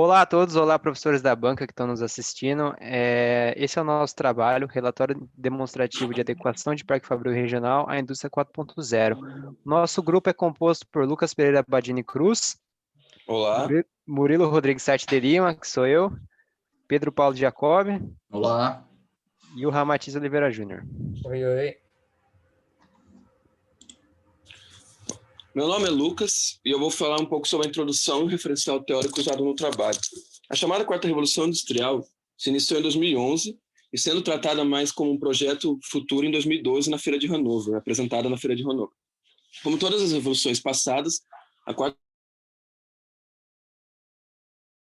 Olá a todos, olá professores da banca que estão nos assistindo. Esse é o nosso trabalho, relatório demonstrativo de adequação de Parque Fabril Regional à Indústria 4.0. Nosso grupo é composto por Lucas Pereira Badini Cruz, Olá. Murilo Rodrigues Sete de Lima, que sou eu, Pedro Paulo Jacob Olá. e o Ramatiz Oliveira Júnior. Oi, oi. Meu nome é Lucas e eu vou falar um pouco sobre a introdução e o referencial teórico usado no trabalho. A chamada Quarta Revolução Industrial se iniciou em 2011 e sendo tratada mais como um projeto futuro em 2012 na Feira de Hannover, apresentada na Feira de Hannover. Como todas as revoluções passadas, a Quarta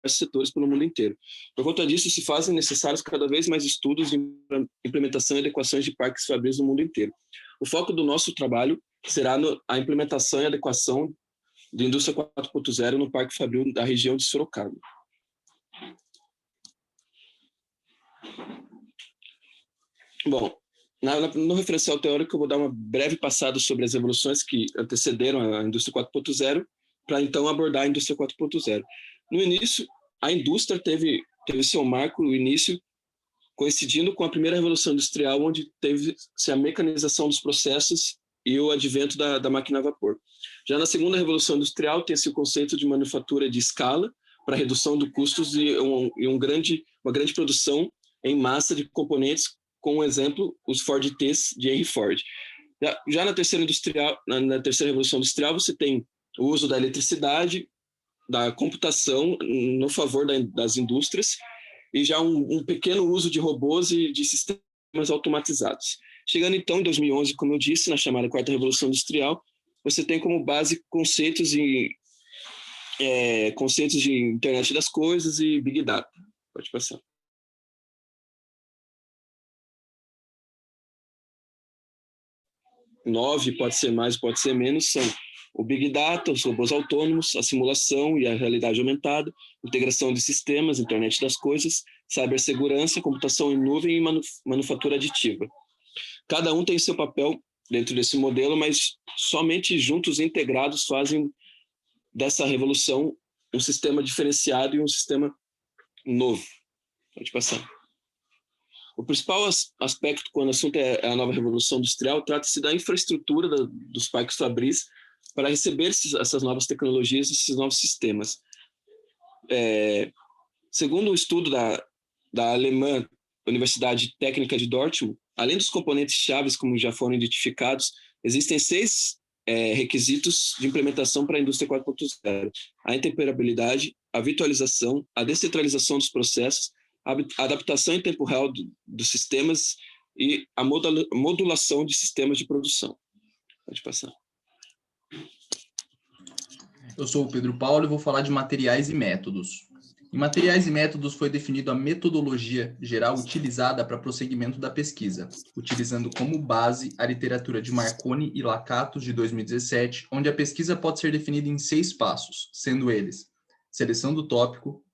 setores pelo mundo inteiro. Por conta disso, se fazem necessários cada vez mais estudos de implementação e adequações de parques fabris no mundo inteiro. O foco do nosso trabalho será a implementação e adequação da indústria 4.0 no Parque Fabril da região de Sorocaba. Bom, no referencial teórico eu vou dar uma breve passada sobre as evoluções que antecederam a indústria 4.0 para então abordar a indústria 4.0. No início, a indústria teve seu marco, o início, coincidindo com a primeira revolução industrial, onde teve-se a mecanização dos processos e o advento da máquina a vapor. Já na segunda revolução industrial, tem-se o conceito de manufatura de escala para redução de custos e uma grande produção em massa de componentes, com um exemplo, os Ford T's de Henry Ford. Já na terceira revolução industrial, você tem o uso da eletricidade, da computação no favor das indústrias e já um pequeno uso de robôs e de sistemas automatizados. Chegando então em 2011, como eu disse, na chamada Quarta Revolução Industrial, você tem como base conceitos de internet das coisas e Big Data. Pode passar. Nove, pode ser mais, pode ser menos, são o Big Data, os robôs autônomos, a simulação e a realidade aumentada, integração de sistemas, internet das coisas, cibersegurança, computação em nuvem e manufatura aditiva. Cada um tem seu papel dentro desse modelo, mas somente juntos e integrados fazem dessa revolução um sistema diferenciado e um sistema novo. Pode passar. O principal aspecto quando o assunto é a nova revolução industrial trata-se da infraestrutura dos parques fabris para receber essas novas tecnologias, esses novos sistemas. Segundo um estudo da alemã Universidade Técnica de Dortmund, além dos componentes chaves, como já foram identificados, existem 6 requisitos de implementação para a indústria 4.0. A interoperabilidade, a virtualização, a descentralização dos processos, a adaptação em tempo real dos sistemas e a modulação de sistemas de produção. Pode passar. Eu sou o Pedro Paulo e vou falar de materiais e métodos. Em materiais e métodos foi definido a metodologia geral utilizada para prosseguimento da pesquisa, utilizando como base a literatura de Marconi e Lacatos de 2017, onde a pesquisa pode ser definida em 6 passos, sendo eles: seleção do tópico,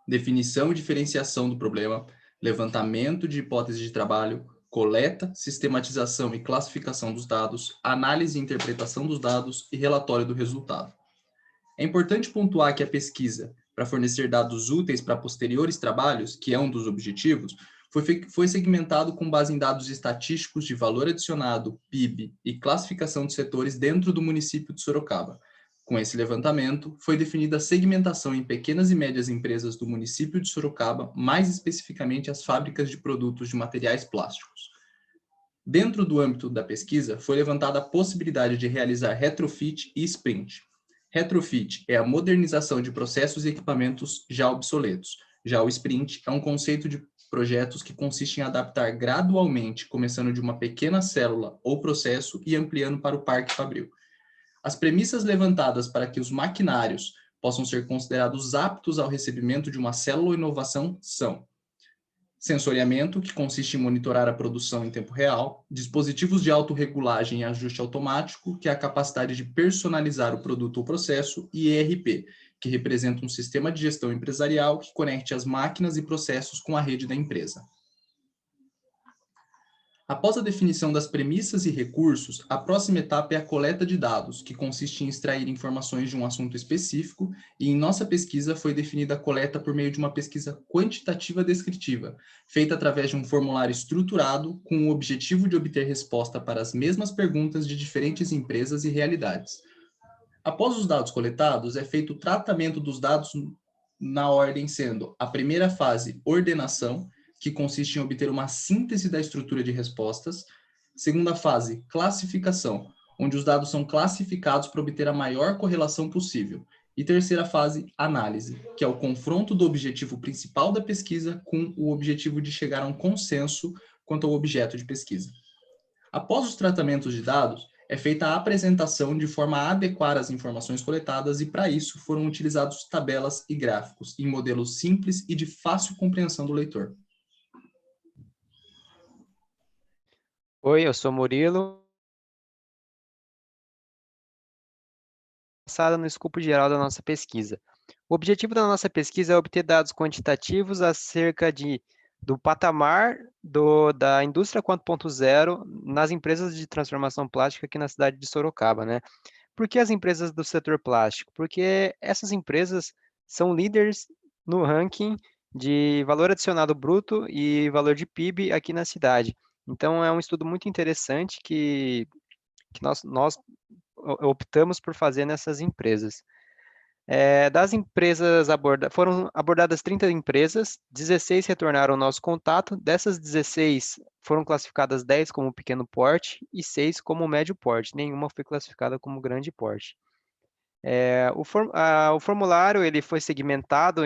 definição e diferenciação do problema, levantamento de hipótese de trabalho, coleta, sistematização e classificação dos dados, análise e interpretação dos dados e relatório do resultado. É importante pontuar que a pesquisa, para fornecer dados úteis para posteriores trabalhos, que é um dos objetivos, foi segmentado com base em dados estatísticos de valor adicionado, PIB e classificação de setores dentro do município de Sorocaba. Com esse levantamento, foi definida a segmentação em pequenas e médias empresas do município de Sorocaba, mais especificamente as fábricas de produtos de materiais plásticos. Dentro do âmbito da pesquisa, foi levantada a possibilidade de realizar retrofit e sprint. Retrofit é a modernização de processos e equipamentos já obsoletos. Já o sprint é um conceito de projetos que consiste em adaptar gradualmente, começando de uma pequena célula ou processo e ampliando para o parque fabril. As premissas levantadas para que os maquinários possam ser considerados aptos ao recebimento de uma célula ou inovação são: sensoriamento, que consiste em monitorar a produção em tempo real; dispositivos de autorregulagem e ajuste automático, que é a capacidade de personalizar o produto ou processo; e ERP, que representa um sistema de gestão empresarial que conecte as máquinas e processos com a rede da empresa. Após a definição das premissas e recursos, a próxima etapa é a coleta de dados, que consiste em extrair informações de um assunto específico, e em nossa pesquisa foi definida a coleta por meio de uma pesquisa quantitativa descritiva, feita através de um formulário estruturado com o objetivo de obter resposta para as mesmas perguntas de diferentes empresas e realidades. Após os dados coletados, é feito o tratamento dos dados na ordem, sendo a primeira fase ordenação, que consiste em obter uma síntese da estrutura de respostas. Segunda fase, classificação, onde os dados são classificados para obter a maior correlação possível. E terceira fase, análise, que é o confronto do objetivo principal da pesquisa com o objetivo de chegar a um consenso quanto ao objeto de pesquisa. Após os tratamentos de dados, é feita a apresentação de forma a adequar as informações coletadas e, para isso, foram utilizados tabelas e gráficos em modelos simples e de fácil compreensão do leitor. Oi, eu sou Murilo. Passada no escopo geral da nossa pesquisa. O objetivo da nossa pesquisa é obter dados quantitativos acerca do patamar da indústria 4.0 nas empresas de transformação plástica aqui na cidade de Sorocaba, né? Por que as empresas do setor plástico? Porque essas empresas são líderes no ranking de valor adicionado bruto e valor de PIB aqui na cidade. Então, é um estudo muito interessante que nós optamos por fazer nessas empresas. Das empresas foram abordadas 30 empresas, 16 retornaram ao nosso contato. Dessas 16, foram classificadas 10 como pequeno porte e 6 como médio porte. Nenhuma foi classificada como grande porte. O formulário ele foi segmentado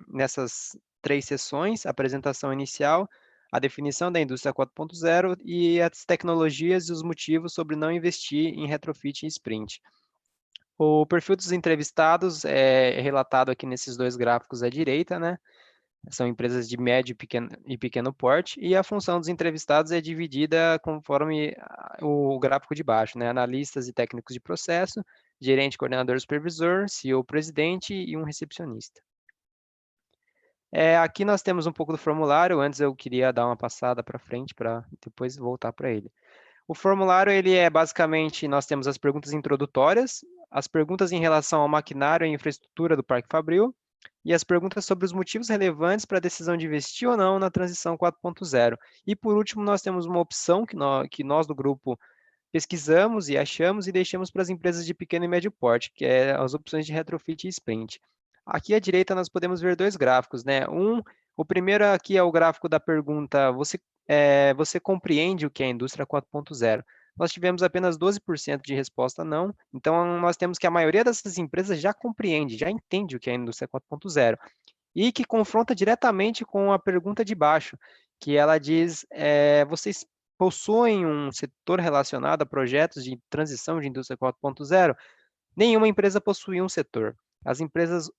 nessas 3 sessões: a apresentação inicial, a definição da indústria 4.0 e as tecnologias e os motivos sobre não investir em retrofit e sprint. O perfil dos entrevistados é relatado aqui nesses 2 gráficos à direita, né? São empresas de médio e pequeno porte, e a função dos entrevistados é dividida conforme o gráfico de baixo, né? Analistas e técnicos de processo, gerente, coordenador, supervisor, CEO, presidente e um recepcionista. Aqui nós temos um pouco do formulário. Antes eu queria dar uma passada para frente para depois voltar para ele. O formulário, ele é basicamente, nós temos as perguntas introdutórias, as perguntas em relação ao maquinário e infraestrutura do Parque Fabril, e as perguntas sobre os motivos relevantes para a decisão de investir ou não na transição 4.0. E por último, nós temos uma opção que nós do grupo pesquisamos e achamos e deixamos para as empresas de pequeno e médio porte, que é as opções de retrofit e sprint. Aqui à direita nós podemos ver 2 gráficos, né? O primeiro aqui é o gráfico da pergunta: você compreende o que é a indústria 4.0? Nós tivemos apenas 12% de resposta não, então nós temos que a maioria dessas empresas já compreende, já entende o que é a indústria 4.0, e que confronta diretamente com a pergunta de baixo, que ela diz: vocês possuem um setor relacionado a projetos de transição de indústria 4.0? Nenhuma empresa possui um setor. As empresas,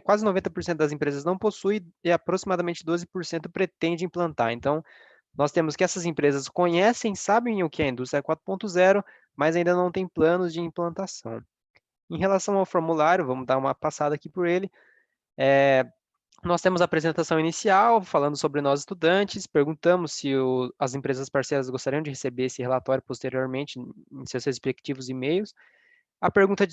quase 90% das empresas não possuem e aproximadamente 12% pretende implantar. Então, nós temos que essas empresas conhecem, sabem o que é a indústria 4.0, mas ainda não têm planos de implantação. Em relação ao formulário, vamos dar uma passada aqui por ele. Nós temos a apresentação inicial, falando sobre nós estudantes, perguntamos se as empresas parceiras gostariam de receber esse relatório posteriormente em seus respectivos e-mails. A pergunta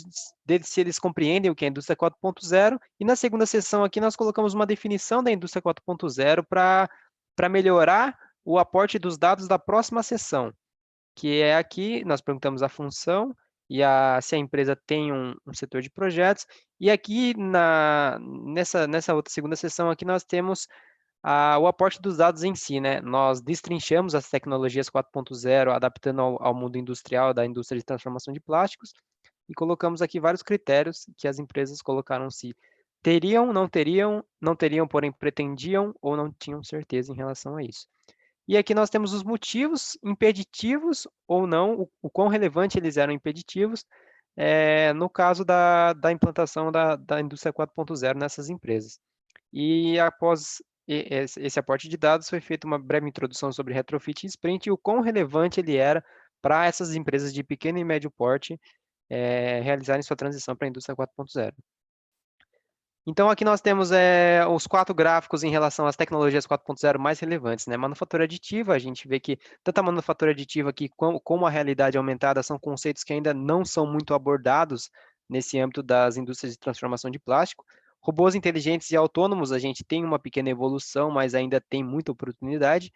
deles se eles compreendem o que é a indústria 4.0, e na segunda sessão aqui nós colocamos uma definição da indústria 4.0 para melhorar o aporte dos dados da próxima sessão, que é aqui, nós perguntamos a função e se a empresa tem um setor de projetos, e aqui nessa outra segunda sessão aqui nós temos o aporte dos dados em si, né? Nós destrinchamos as tecnologias 4.0, adaptando ao mundo industrial da indústria de transformação de plásticos, e colocamos aqui vários critérios que as empresas colocaram se teriam, não teriam, porém pretendiam ou não tinham certeza em relação a isso. E aqui nós temos os motivos impeditivos ou não, o quão relevante eles eram impeditivos, no caso da implantação da indústria 4.0 nessas empresas. E após esse aporte de dados, foi feita uma breve introdução sobre retrofit e sprint e o quão relevante ele era para essas empresas de pequeno e médio porte realizarem sua transição para a indústria 4.0. Então, aqui nós temos os 4 gráficos em relação às tecnologias 4.0 mais relevantes, né? Manufatura aditiva, a gente vê que tanto a manufatura aditiva aqui como a realidade aumentada são conceitos que ainda não são muito abordados nesse âmbito das indústrias de transformação de plástico. Robôs inteligentes e autônomos, a gente tem uma pequena evolução, mas ainda tem muita oportunidade.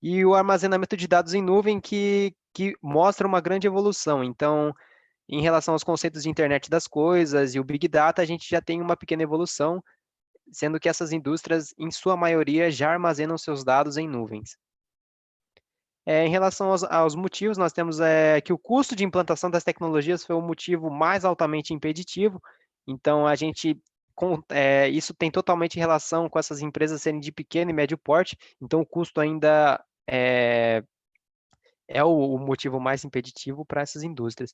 E o armazenamento de dados em nuvem que mostra uma grande evolução. Então, em relação aos conceitos de internet das coisas e o Big Data, a gente já tem uma pequena evolução, sendo que essas indústrias, em sua maioria, já armazenam seus dados em nuvens. Em relação aos motivos, nós temos que o custo de implantação das tecnologias foi o motivo mais altamente impeditivo, então isso tem totalmente relação com essas empresas serem de pequeno e médio porte, então o custo ainda é o motivo mais impeditivo para essas indústrias.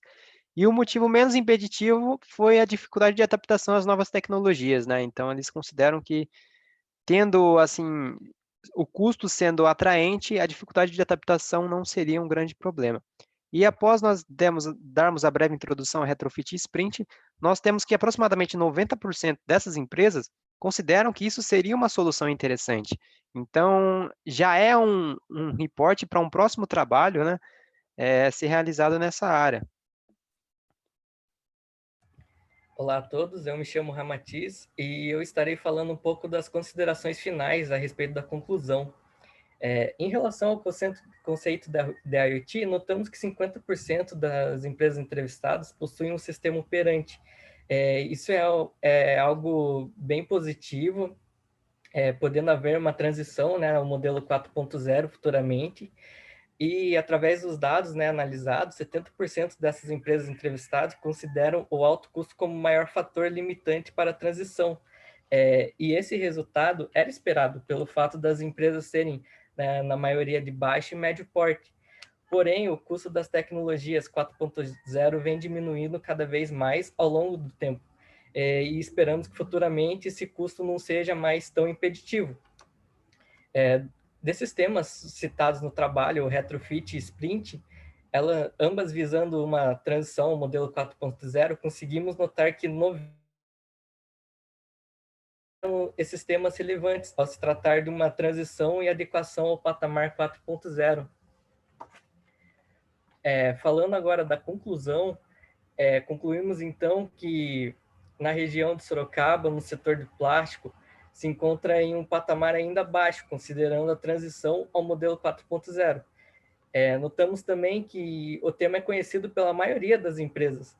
E o motivo menos impeditivo foi a dificuldade de adaptação às novas tecnologias, né? Então, eles consideram que, tendo, assim, o custo sendo atraente, a dificuldade de adaptação não seria um grande problema. E após nós darmos a breve introdução ao retrofit e sprint, nós temos que aproximadamente 90% dessas empresas consideram que isso seria uma solução interessante. Então, já é um reporte para um próximo trabalho, né, ser realizado nessa área. Olá a todos, eu me chamo Ramatiz e eu estarei falando um pouco das considerações finais a respeito da conclusão. Em relação ao conceito da IoT, notamos que 50% das empresas entrevistadas possuem um sistema operante. Isso é algo bem positivo, podendo haver uma transição, né, ao modelo 4.0 futuramente. E, através dos dados, né, analisados, 70% dessas empresas entrevistadas consideram o alto custo como o maior fator limitante para a transição. E esse resultado era esperado pelo fato das empresas serem, né, na maioria, de baixo e médio porte. Porém, o custo das tecnologias 4.0 vem diminuindo cada vez mais ao longo do tempo. E esperamos que futuramente esse custo não seja mais tão impeditivo. Desses temas citados no trabalho, o retrofit e sprint, ambas visando uma transição ao modelo 4.0, conseguimos notar que esses temas relevantes ao se tratar de uma transição e adequação ao patamar 4.0. Falando agora da conclusão, concluímos então que na região de Sorocaba, no setor de plástico, se encontra em um patamar ainda baixo, considerando a transição ao modelo 4.0. Notamos também que o tema é conhecido pela maioria das empresas,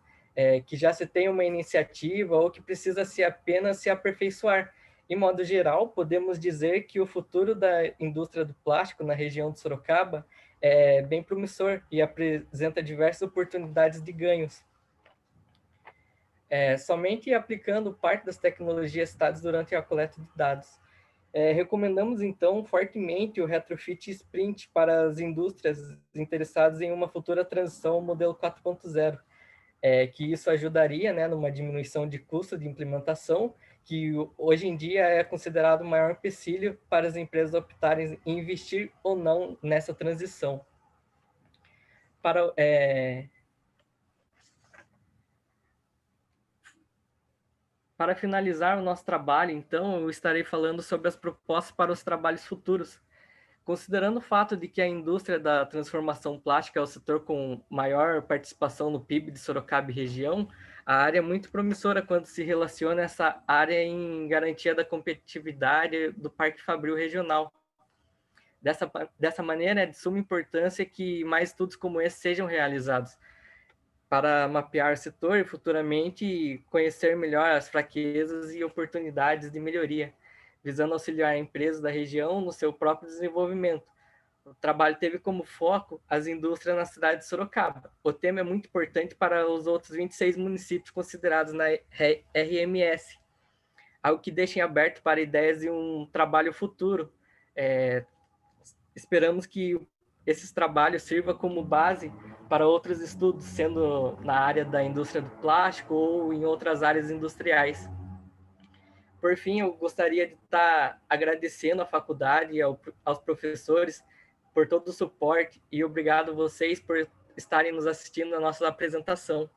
que já se tem uma iniciativa ou que precisa apenas se aperfeiçoar. Em modo geral, podemos dizer que o futuro da indústria do plástico na região de Sorocaba é bem promissor e apresenta diversas oportunidades de ganhos. Somente aplicando parte das tecnologias citadas durante a coleta de dados. Recomendamos, então, fortemente o retrofit sprint para as indústrias interessadas em uma futura transição ao modelo 4.0, que isso ajudaria, né, numa diminuição de custo de implementação, que hoje em dia é considerado o maior empecilho para as empresas optarem em investir ou não nessa transição. Para finalizar o nosso trabalho, então, eu estarei falando sobre as propostas para os trabalhos futuros. Considerando o fato de que a indústria da transformação plástica é o setor com maior participação no PIB de Sorocaba e região, a área é muito promissora quando se relaciona essa área em garantia da competitividade do Parque Fabril Regional. Dessa maneira, é de suma importância que mais estudos como esse sejam realizados, para mapear o setor e futuramente conhecer melhor as fraquezas e oportunidades de melhoria, visando auxiliar empresas da região no seu próprio desenvolvimento. O trabalho teve como foco as indústrias na cidade de Sorocaba. O tema é muito importante para os outros 26 municípios considerados na RMS, algo que deixa em aberto para ideias de um trabalho futuro. Esperamos que esses trabalhos sirvam como base para outros estudos, sendo na área da indústria do plástico ou em outras áreas industriais. Por fim, eu gostaria de estar agradecendo à faculdade e aos professores por todo o suporte e obrigado a vocês por estarem nos assistindo na nossa apresentação.